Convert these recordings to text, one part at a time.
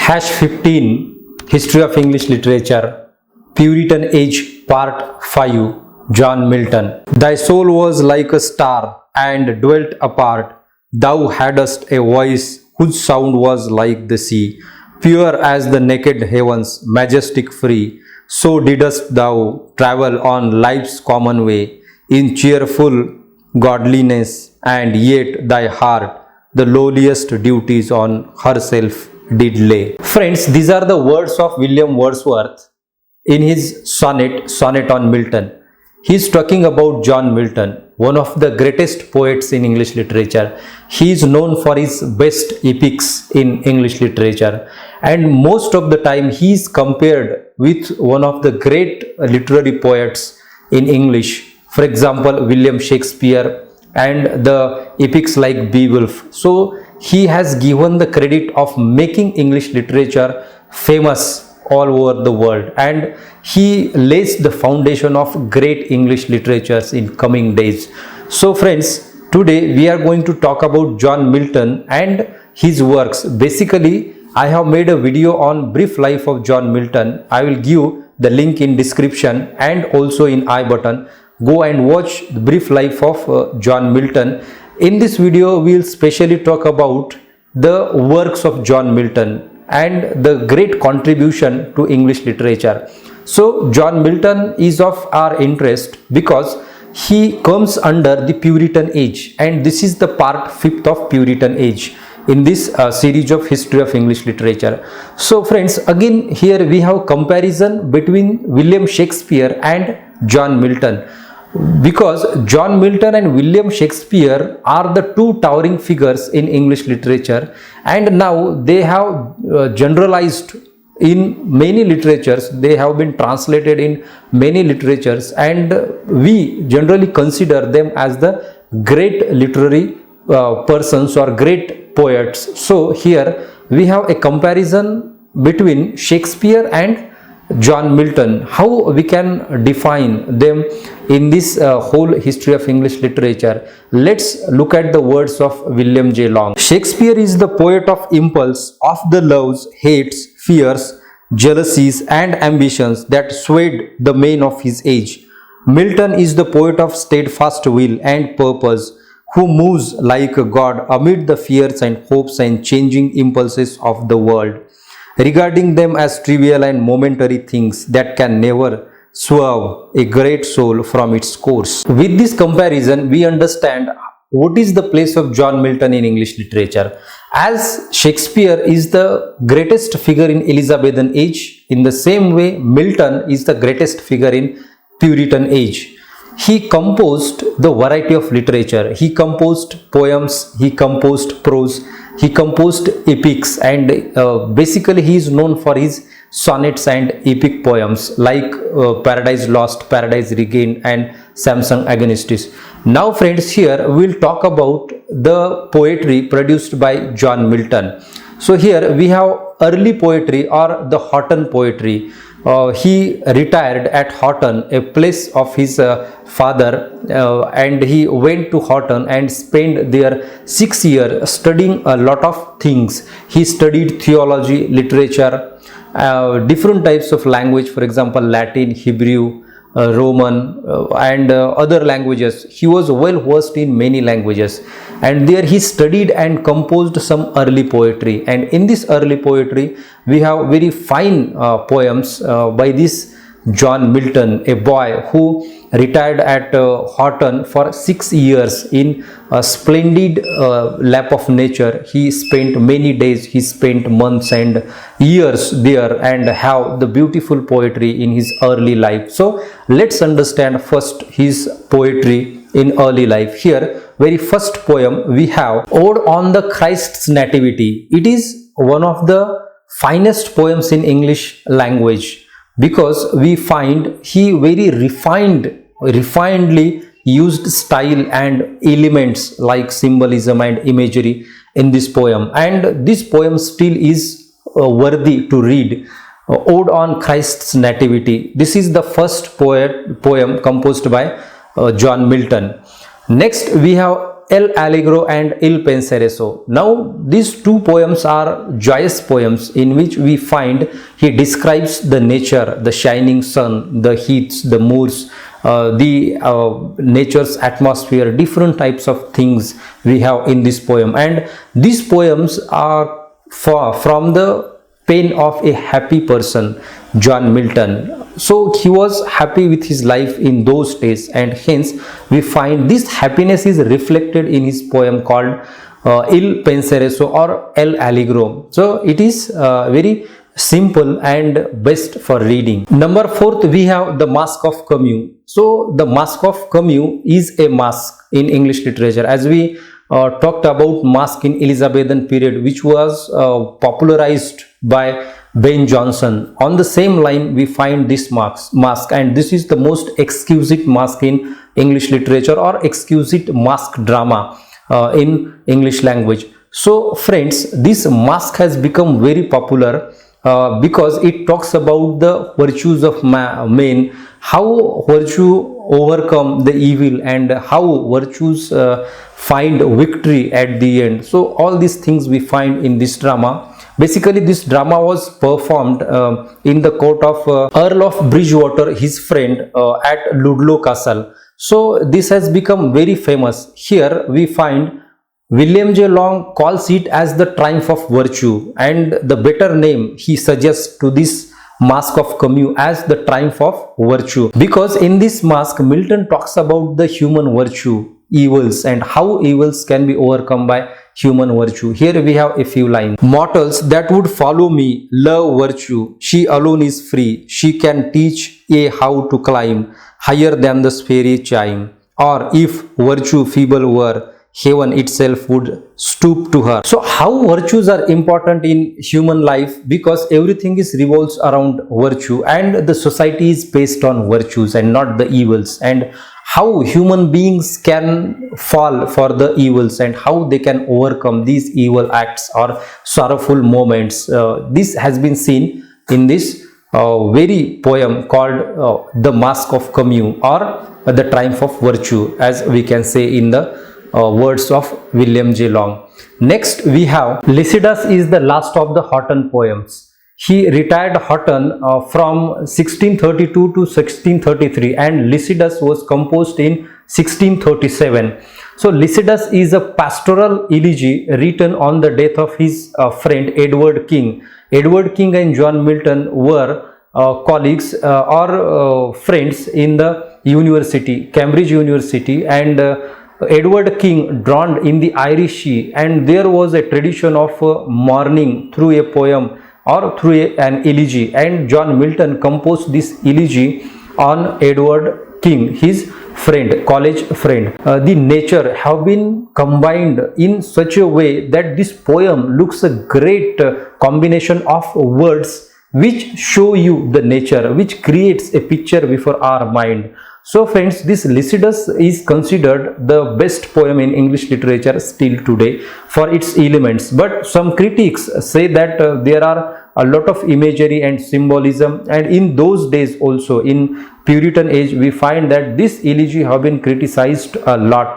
Hash 15 History of English Literature Puritan Age Part 5 John Milton. Thy soul was like a star and dwelt apart. Thou hadst a voice whose sound was like the sea, pure as the naked heavens, majestic free. So didst thou travel on life's common way, in cheerful godliness, and yet thy heart the lowliest duties on herself did lay. Friends, these are the words of William Wordsworth in his sonnet on Milton. He is talking about John Milton, one of the greatest poets in English literature. He is known for his best epics in English literature, and most of the time he is compared with one of the great literary poets in English. For example, William Shakespeare and the epics like Beowulf. So he has given the credit of making English literature famous all over the world, and he lays the foundation of great English literatures in coming days. So friends, today we are going to talk about John Milton and his works. Basically, I have made a video on brief life of John Milton. I will give the link in description and also in I button. Go and watch the brief life of John Milton. In this video, we will specially talk about the works of John Milton and the great contribution to English literature. So John Milton is of our interest because he comes under the Puritan age, and this is the part 5th of Puritan age in this series of history of English literature. So friends, again here we have comparison between William Shakespeare and John Milton, because John Milton and William Shakespeare are the two towering figures in English literature, and now they have generalized in many literatures. They have been translated in many literatures, and we generally consider them as the great literary persons or great poets. So here we have a comparison between Shakespeare and John Milton, how we can define them in this whole history of English literature. Let's look at the words of William J. Long. Shakespeare is the poet of impulse, of the loves, hates, fears, jealousies and ambitions that swayed the mane of his age. Milton is the poet of steadfast will and purpose, who moves like a god amid the fears and hopes and changing impulses of the world, regarding them as trivial and momentary things that can never swerve a great soul from its course. With this comparison, we understand what is the place of John Milton in English literature. As Shakespeare is the greatest figure in Elizabethan age, in the same way Milton is the greatest figure in Puritan age. He composed the variety of literature. He composed poems, he composed prose, he composed epics, and basically he is known for his sonnets and epic poems like Paradise Lost, Paradise Regained and Samson Agonistes. Now friends, here we will talk about the poetry produced by John Milton. So here we have early poetry or the Houghton poetry. He retired at Houghton, a place of his father, and he went to Houghton and spent there 6 years studying a lot of things. He studied theology, literature, different types of language, for example Latin, Hebrew, Roman and other languages. He was well versed in many languages, and there he studied and composed some early poetry. And in this early poetry we have very fine poems by this John Milton, a boy who retired at Houghton for 6 years in a splendid lap of nature. He spent many days, he spent months and years there, and have the beautiful poetry in his early life. So let's understand first his poetry in early life. Here, very first poem we have Ode on the Christ's Nativity. It is one of the finest poems in English language, because we find he very refinedly used style and elements like symbolism and imagery in this poem, and this poem still is worthy to read. Ode on Christ's Nativity. This is the first poem composed by John Milton. Next we have El Allegro and Il Pensereso. Now these two poems are joyous poems in which we find he describes the nature, the shining sun, the heats, the moors, the nature's atmosphere, different types of things we have in this poem. And these poems are from the pen of a happy person, John Milton. So he was happy with his life in those days, and hence we find this happiness is reflected in his poem called Il Pensereso or El Allegro. So it is very simple and best for reading. Number 4th, we have the Masque of Camus. So the Masque of Camus is a masque in English literature, as we talked about masque in Elizabethan period, which was popularized by Ben Jonson. On the same line, we find this masque, and this is the most exquisite masque in English literature, or exquisite masque drama in English language. So friends, this masque has become very popular because it talks about the virtues of men, how virtue overcome the evil, and how virtues find victory at the end. So all these things we find in this drama. Basically, this drama was performed in the court of Earl of Bridgewater, his friend, at Ludlow Castle. So this has become very famous. Here we find William J. Long calls it as the triumph of virtue, and the better name he suggests to this Masque of Camus as the triumph of virtue, because in this masque Milton talks about the human virtue, evils, and how evils can be overcome by human virtue. Here we have a few lines. Mortals that would follow me love virtue. She alone is free. She can teach a how to climb higher than the fairy chime. Or if virtue feeble were, heaven itself would stoop to her. So how virtues are important in human life? Because everything is revolves around virtue, and the society is based on virtues and not the evils, and how human beings can fall for the evils and how they can overcome these evil acts or sorrowful moments. This has been seen in this very poem called The Masque of Camus, or the Triumph of Virtue, as we can say in the words of William J. Long. Next we have Lycidas is the last of the Houghton poems. He retired Houghton from 1632 to 1633, and Lycidas was composed in 1637. So Lycidas is a pastoral elegy written on the death of his friend Edward King. Edward King and John Milton were colleagues or friends in the university, Cambridge University, and Edward King drowned in the Irish Sea, and there was a tradition of mourning through a poem or through an elegy, and John Milton composed this elegy on Edward King, his friend, college friend. The nature have been combined in such a way that this poem looks a great combination of words which show you the nature, which creates a picture before our mind. So friends, this Lycidas is considered the best poem in English literature still today for its elements, but some critics say that there are a lot of imagery and symbolism, and in those days also, in Puritan age, we find that this elegy have been criticized a lot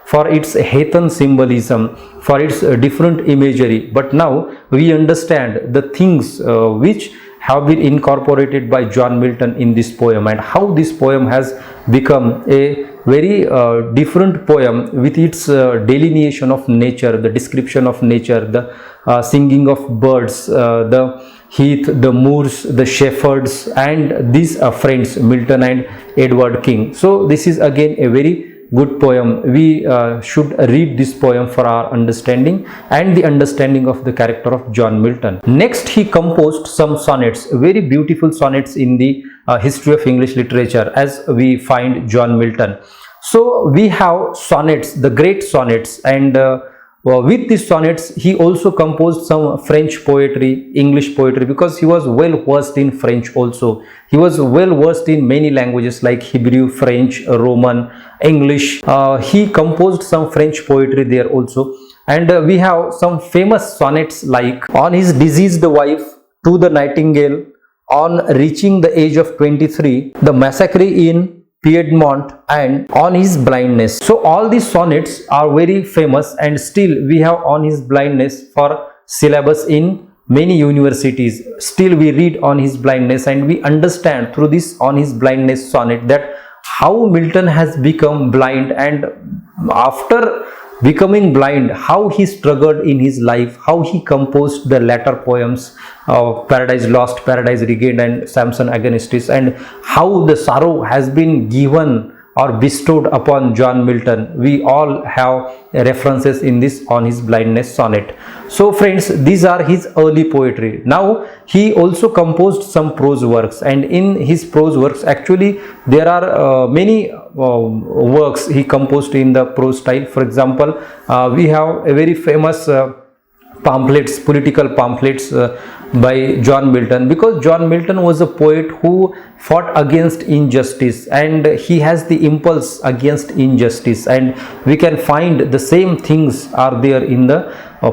for its heathen symbolism, for its different imagery. But now we understand the things which have been incorporated by John Milton in this poem, and how this poem has become a very different poem with its delineation of nature, the description of nature, the singing of birds, the heath, the moors, the shepherds, and these friends Milton and Edward King. So this is again a very good poem. We should read this poem for our understanding and the understanding of the character of John Milton. Next, he composed some sonnets, very beautiful sonnets in the history of English literature, as we find John Milton. So we have sonnets, the great sonnets, and with these sonnets he also composed some French poetry, English poetry, because he was well versed in French also. He was well versed in many languages like Hebrew, French, Roman, English. He composed some French poetry there also, and we have some famous sonnets like On His Deceased Wife, To the Nightingale, On Reaching the Age of 23, The Massacre in Piedmont, and On His Blindness. So all these sonnets are very famous, and still we have On His Blindness for syllabus in many universities. Still we read On His Blindness, and we understand through this On His Blindness sonnet that how Milton has become blind, and after becoming blind, how he struggled in his life, how he composed the latter poems, Paradise Lost, Paradise Regained, and Samson Agonistes, and how the sorrow has been given or bestowed upon John Milton. We all have references in this On His Blindness sonnet. So friends, these are his early poetry. Now he also composed some prose works, and in his prose works actually there are many works he composed in the prose style. For example, we have a very famous pamphlets, political pamphlets by John Milton, because John Milton was a poet who fought against injustice, and he has the impulse against injustice, and we can find the same things are there in the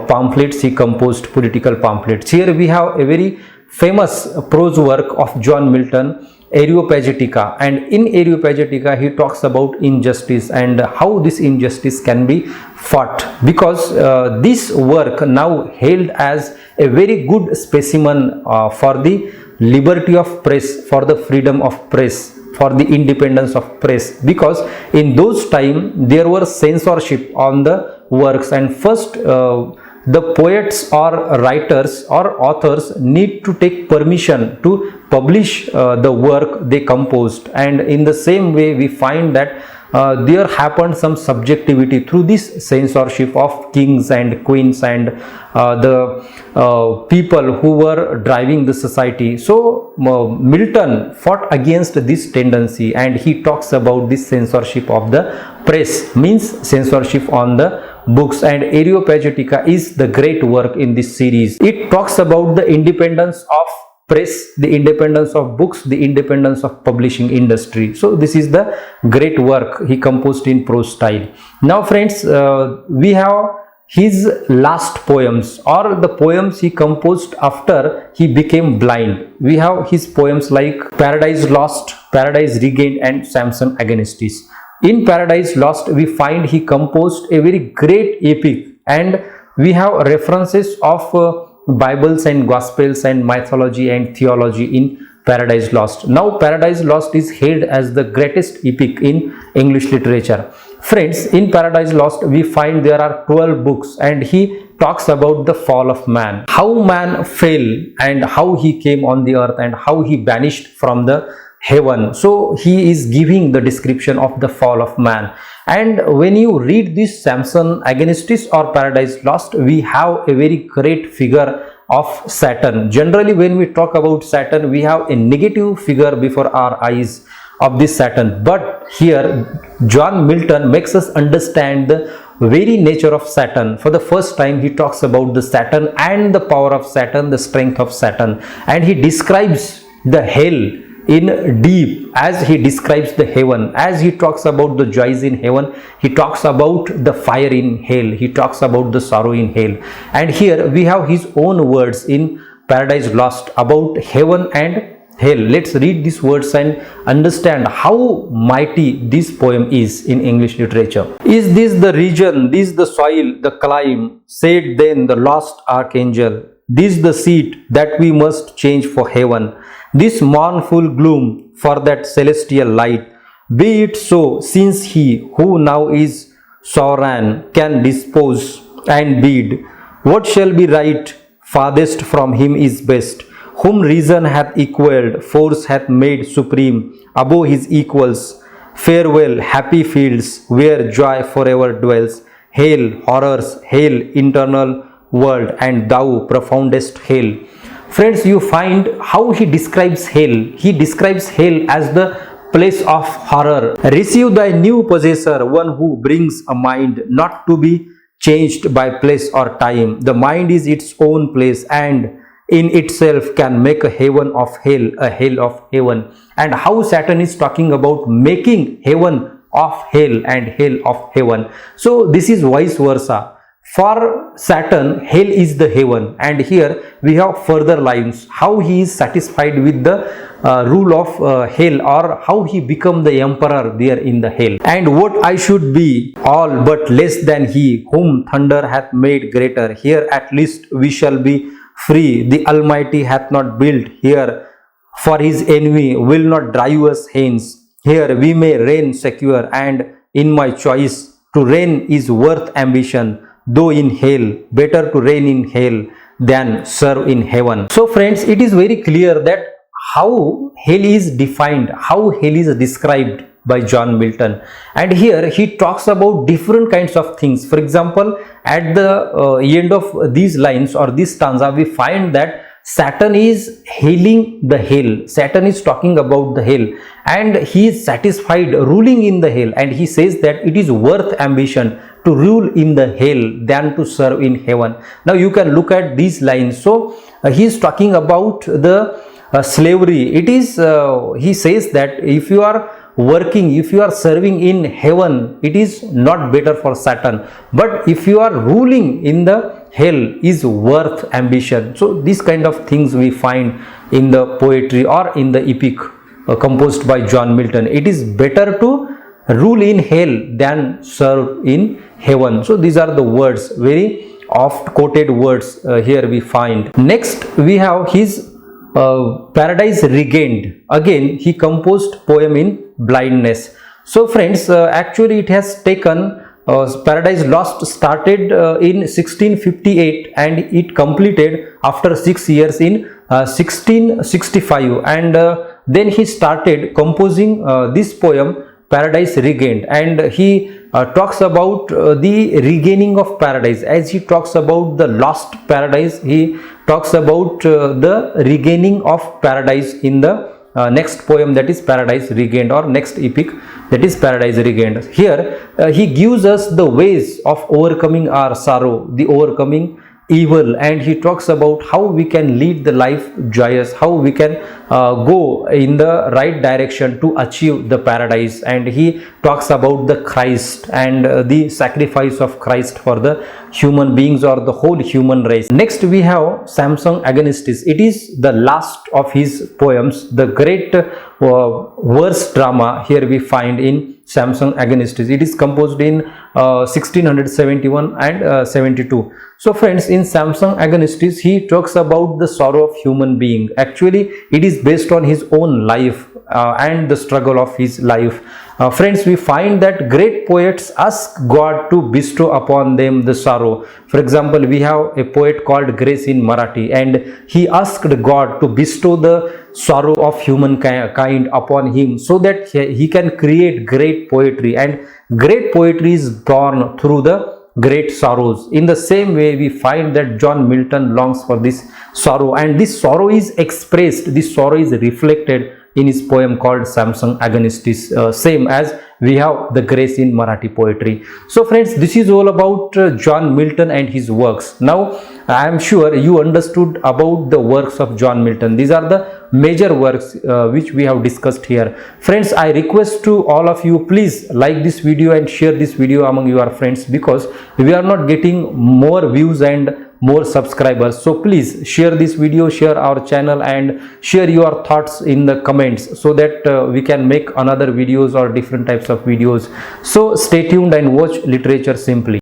pamphlets he composed, political pamphlets. Here we have a very famous prose work of John Milton, Areopagitica, and in Areopagitica he talks about injustice and how this injustice can be fought, because this work now held as a very good specimen for the liberty of press, for the freedom of press, for the independence of press, because in those time there was censorship on the works, and first the poets or writers or authors need to take permission to publish the work they composed. And in the same way we find that there happened some subjectivity through this censorship of kings and queens and the people who were driving the society. So Milton fought against this tendency, and he talks about this censorship of the press, means censorship on the books, and Areopagitica is the great work in this series. It talks about the independence of press, the independence of books, the independence of publishing industry. So this is the great work he composed in prose style. Now friends, we have his last poems, or the poems he composed after he became blind. We have his poems like Paradise Lost, Paradise Regained, and Samson Agonistes. In Paradise Lost we find he composed a very great epic, and we have references of Bibles and Gospels and mythology and theology in Paradise Lost. Now Paradise Lost is hailed as the greatest epic in English literature. Friends, in Paradise Lost we find there are 12 books, and he talks about the fall of man, how man fell and how he came on the earth and how he vanished from the heaven. So he is giving the description of the fall of man. And when you read this Samson Agonistes or Paradise Lost, we have a very great figure of Saturn. Generally when we talk about Saturn, we have a negative figure before our eyes of this Saturn, but here John Milton makes us understand the very nature of Saturn. For the first time he talks about the Saturn and the power of Saturn, the strength of Saturn, and he describes the hell in deep as he describes the heaven. As he talks about the joys in heaven, he talks about the fire in hell, he talks about the sorrow in hell. And here we have his own words in Paradise Lost about heaven and hell. Let's read these words and understand how mighty this poem is in English literature. Is this the region, this the soil, the clime, said then the lost archangel, this the seat that we must change for heaven, this mournful gloom for that celestial light. Be it so, since he who now is sovereign can dispose and bid. What shall be right, farthest from him is best, whom reason hath equalled, force hath made supreme above his equals. Farewell, happy fields, where joy forever dwells. Hail, horrors, hail, eternal world, and thou profoundest hell. Friends, you find how he describes hell. He describes hell as the place of horror. Receive thy new possessor, one who brings a mind not to be changed by place or time. The mind is its own place, and in itself can make a heaven of hell, a hell of heaven. And how Saturn is talking about making heaven of hell and hell of heaven. So this is vice versa. For Saturn, hell is the heaven, and here we have further lines how he is satisfied with the rule of hell, or how he become the emperor there in the hell. And what I should be all but less than he whom thunder hath made greater. Here at least we shall be free. The Almighty hath not built here, for his enemy will not drive us hence. Here we may reign secure, and in my choice to reign is worth ambition. Though in hell, better to reign in hell than serve in heaven. So friends, it is very clear that how hell is defined, how hell is described by John Milton. And here he talks about different kinds of things. For example, at the end of these lines or this stanza, we find that Saturn is hailing the hell. Saturn is talking about the hell, and he is satisfied ruling in the hell, and he says that it is worth ambition to rule in the hell than to serve in heaven. Now you can look at these lines. So he is talking about the slavery. It is he says that if you are working, if you are serving in heaven, it is not better for Saturn, but if you are ruling in the hell is worth ambition. So these kind of things we find in the poetry or in the epic composed by John Milton. It is better to rule in hell than serve in heaven. So these are the words, very oft quoted words here we find. Next we have his Paradise Regained. Again he composed poem in blindness. So friends, actually it has taken Paradise Lost started in 1658 and it completed after 6 years in 1665, and then he started composing this poem Paradise Regained, and he talks about the regaining of paradise. As he talks about the lost paradise, he talks about the regaining of paradise in the next poem, that is Paradise Regained, or next epic, that is Paradise Regained. Here he gives us the ways of overcoming our sorrow, the overcoming evil, and he talks about how we can lead the life joyous, how we can go in the right direction to achieve the paradise. And he talks about the Christ and the sacrifice of Christ for the human beings or the whole human race. Next we have Samson Agonistes. It is the last of his poems, the great verse drama here we find in Samson Agonistes. It is composed in 1671 and 72. So friends, in Samson Agonistes he talks about the sorrow of human being. Actually it is based on his own life and the struggle of his life. Friends, we find that great poets ask God to bestow upon them the sorrow. For example, we have a poet called Grace in Marathi, and he asked God to bestow the sorrow of humankind upon him so that he can create great poetry, and great poetry is born through the great sorrows. In the same way, we find that John Milton longs for this sorrow, and this sorrow is expressed, this sorrow is reflected in his poem called Samson Agonistes, same as we have the Grace in Marathi poetry. So friends, this is all about John Milton and his works. Now I am sure you understood about the works of John Milton. These are the major works which we have discussed here. Friends, I request to all of you, please like this video and share this video among your friends, because we are not getting more views and more subscribers. So please share this video, share our channel, and share your thoughts in the comments so that we can make another videos or different types of videos. So stay tuned and watch Literature Simply.